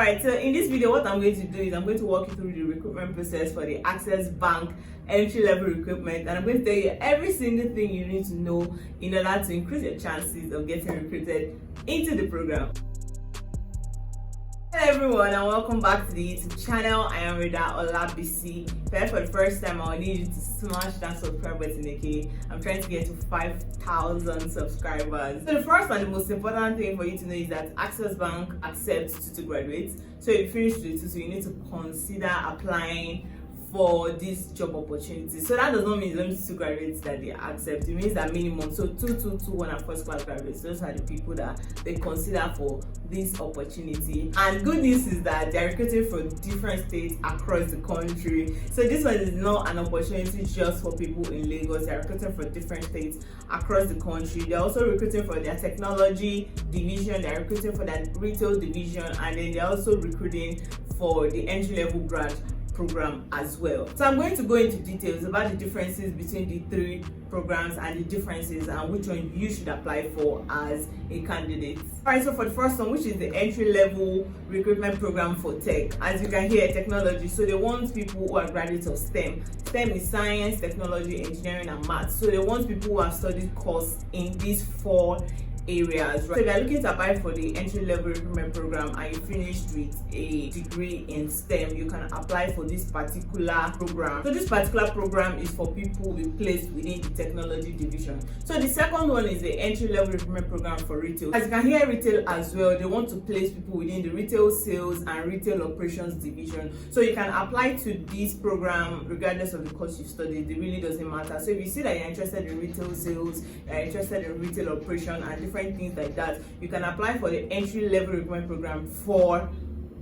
Alright, so in this video what I'm going to do is I'm going to walk you through the recruitment process for the Access Bank Entry Level Recruitment, and I'm going to tell you every single thing you need to know in order to increase your chances of getting recruited into the program. Hello everyone and welcome back to the YouTube channel. I am Rida Olabisi. If you're here for the first time, I will need you to smash that subscribe button, okay? I'm trying to get to 5,000 subscribers. So the first and the most important thing for you to know is that Access Bank accepts tutu graduates. So if you finish with the tutu, you need to consider applying for this job opportunity. So that does not mean it's only tutu graduates that they accept. It means that minimum, so 221 and first class graduates, those are the people that they consider for this opportunity. And good news is that they're recruiting from different states across the country. So this one is not an opportunity just for people in Lagos. They're recruiting for different states across the country. They're also recruiting for their technology division, they're recruiting for their retail division, and then they're also recruiting for the entry level grad program as well. So I'm going to go into details about the differences between the three programs and the differences and which one you should apply for as a candidate. Alright, so for the first one, which is the entry level recruitment program for tech, as you can hear, technology. So they want people who are graduates of STEM. STEM is science, technology, engineering and maths. So they want people who have studied course in these four areas, right? So if you're looking to apply for the entry level recruitment program and you finished with a degree in STEM, you can apply for this particular program. So this particular program is for people who will be placed within the technology division. So the second one is the entry level recruitment program for retail. As you can hear, retail as well, they want to place people within the retail sales and retail operations division. So you can apply to this program regardless of the course you've studied. It really doesn't matter. So if you see that you're interested in retail sales, you're interested in retail operation and different things like that, you can apply for the entry level recruitment program for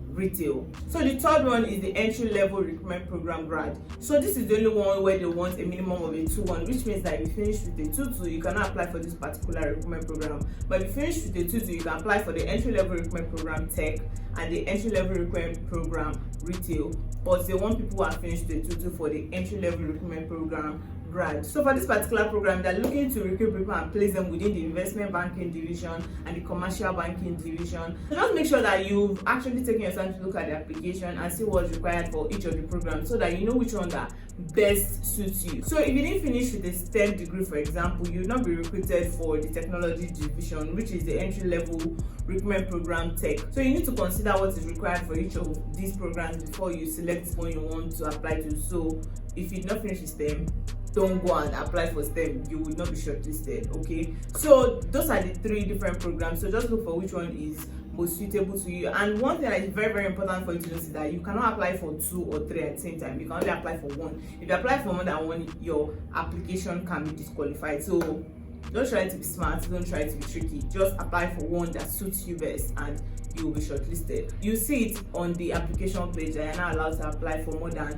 retail. So the third one is the entry level recruitment program grad. So this is the only one where they want a minimum of a 2-1, which means that if you finish with a 2-2, you cannot apply for this particular recruitment program. But if you finish with a 2-2, you can apply for the entry level recruitment program tech and the entry level recruitment program retail. But they want people who have finished with a 2-2 for the entry level recruitment program grad. So for this particular program, they're looking to recruit people and place them within the investment banking division and the commercial banking division. So just make sure that you've actually taken your time to look at the application and see what's required for each of the programs so that you know which one that best suits you. So if you didn't finish with a STEM degree, for example, you will not be recruited for the technology division, which is the entry level recruitment program tech. So you need to consider what is required for each of these programs before you select one you want to apply to. So if you did not finish with STEM, don't go and apply for STEM, you will not be shortlisted, okay? So those are the three different programs, so just look for which one is most suitable to you. And one thing that is very, very important for you to know is that you cannot apply for 2 or 3 at the same time. You can only apply for one. If you apply for more than one, your application can be disqualified. So don't try to be smart, don't try to be tricky, just apply for one that suits you best and you will be shortlisted. You see it on the application page that you're not allowed to apply for more than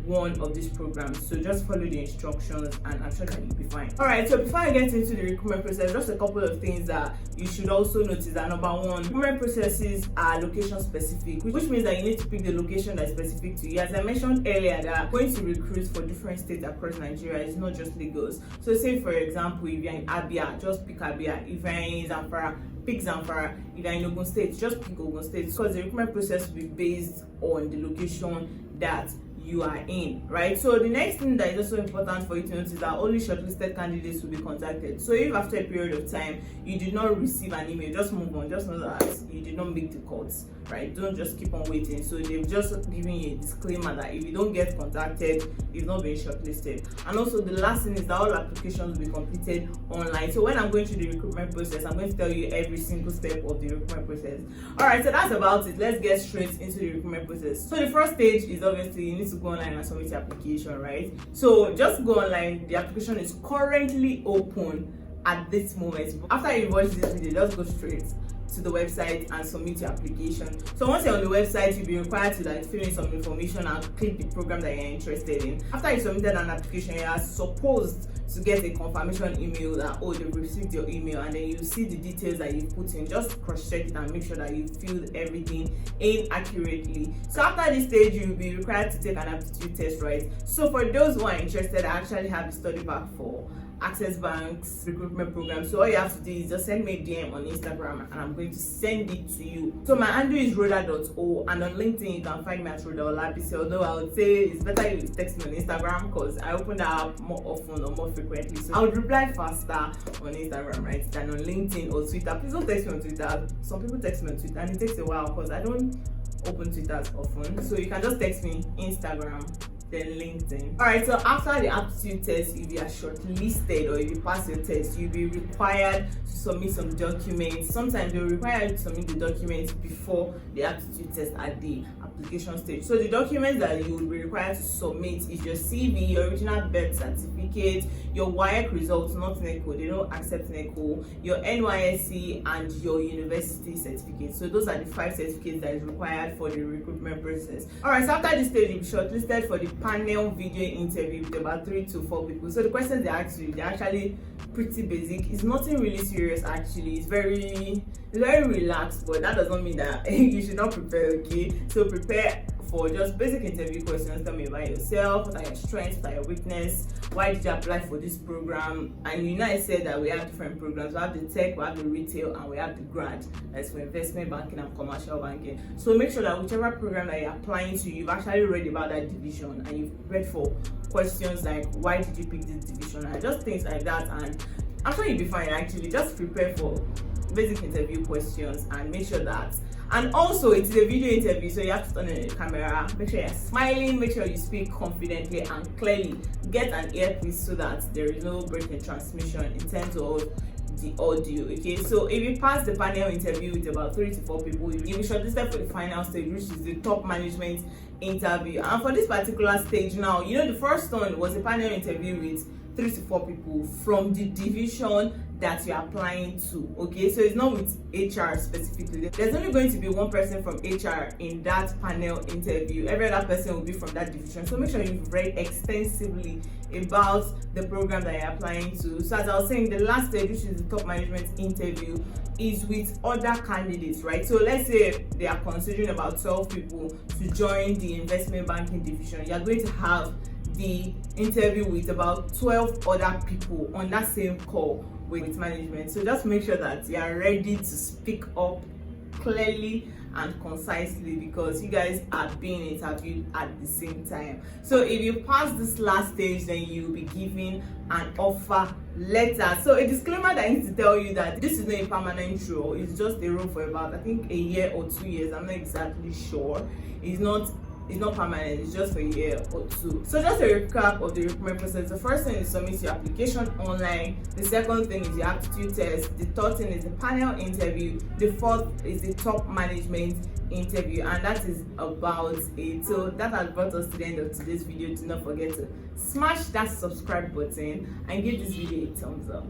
one of these programs, so just follow the instructions and I'm sure that you'll be fine. Alright, so before I get into the recruitment process, just a couple of things that you should also notice. That number one, recruitment processes are location specific, which means that you need to pick the location that's specific to you. As I mentioned earlier, that going to recruit for different states across Nigeria is not just Lagos. So say for example, if you're in Abia, just pick Abia. If you're in Zamfara, pick Zamfara. If you're in Ogun State, just pick Ogun State, because the recruitment process will be based on the location that you are in, right? So the next thing that is also important for you to notice is that only shortlisted candidates will be contacted. So if after a period of time you did not receive an email, just move on. Just know that you did not make the cuts, right? Don't just keep on waiting. So they've just given you a disclaimer that if you don't get contacted, you've not been shortlisted. And also the last thing is that all applications will be completed online. So when I'm going through the recruitment process, I'm going to tell you every single step of the recruitment process. All right, so that's about it. Let's get straight into the recruitment process. So the first stage is obviously you need to go online and submit your application, right? So just go online. The application is currently open at this moment. After you watch this video, just go straight to the website and submit your application. So once you're on the website, you'll be required to fill in some information and click the program that you're interested in. After you submitted an application, you are supposed to get a confirmation email that they've received your email, and then you see the details that you've put in. Just cross check it and make sure that you filled everything in accurately. So after this stage, you'll be required to take an aptitude test, right? So for those who are interested, I actually have the study back for Access Bank's recruitment program. So all you have to do is just send me a DM on Instagram and I'm going to send it to you. So my handle is rhoda.o, and on LinkedIn you can find me at rhoda.olabisi, although I would say it's better you text me on Instagram because I open that up more often or more frequently. So I would reply faster on Instagram, right, than on LinkedIn or Twitter. Please don't text me on Twitter. Some people text me on Twitter and it takes a while because I don't open Twitter as often. So you can just text me Instagram, then LinkedIn. Alright, so after the aptitude test, if you are shortlisted or if you pass your test, you'll be required to submit some documents. Sometimes they'll require you to submit the documents before the aptitude test at the application stage. So the documents that you will be required to submit is your CV, your original birth certificate, your WAEC results, not NECO, they don't accept NECO, your NYSC, and your university certificate. So those are the 5 certificates that is required for the recruitment process. Alright, so after this stage, you'll be shortlisted for the panel video interview with about 3 to 4 people. So the questions they ask you, they're actually pretty basic. It's nothing really serious actually. It's very relaxed, but that does not mean that you should not prepare, okay? So prepare for just basic interview questions. Tell me about yourself, what are your strengths, what are your weaknesses, why did you apply for this program? And you know, I said that we have different programs. We have the tech, we have the retail, and we have the grad, that's for investment banking and commercial banking. So make sure that whichever program that you're applying to, you've actually read about that division and you've read for questions like why did you pick this division and just things like that. And I'm sure you'll be fine actually. Just prepare for basic interview questions and make sure that, and also it's a video interview, so you have to turn on the camera, make sure you're smiling, make sure you speak confidently and clearly. Get an earpiece so that there is no break in transmission in terms of the audio. Okay, so if you pass the panel interview with about 3 to 4 people, you'll be shortlisted for the final stage, which is the top management interview. And for this particular stage now, you know, the first one was a panel interview with 3 to 4 people from the division that you're applying to. Okay, so it's not with HR specifically. There's only going to be one person from HR in that panel interview. Every other person will be from that division. So make sure you've read extensively about the program that you're applying to. So as I was saying, the last stage, which is the top management interview, is with other candidates, right? So let's say they are considering about 12 people to join the investment banking division. You're going to have the interview with about 12 other people on that same call with management. So just make sure that you are ready to speak up clearly and concisely because you guys are being interviewed at the same time. So if you pass this last stage, then you'll be given an offer letter. So a disclaimer that I need to tell you that this is not a permanent role. It's just a role for about, I think, a year or 2 years. I'm not exactly sure. It's not permanent, it's just for a year or 2. So just a recap of the recruitment process. The first thing is submit your application online. The second thing is your aptitude test. The third thing is the panel interview. The fourth is the top management interview, and that is about it. So that has brought us to the end of today's video. Do not forget to smash that subscribe button and give this video a thumbs up.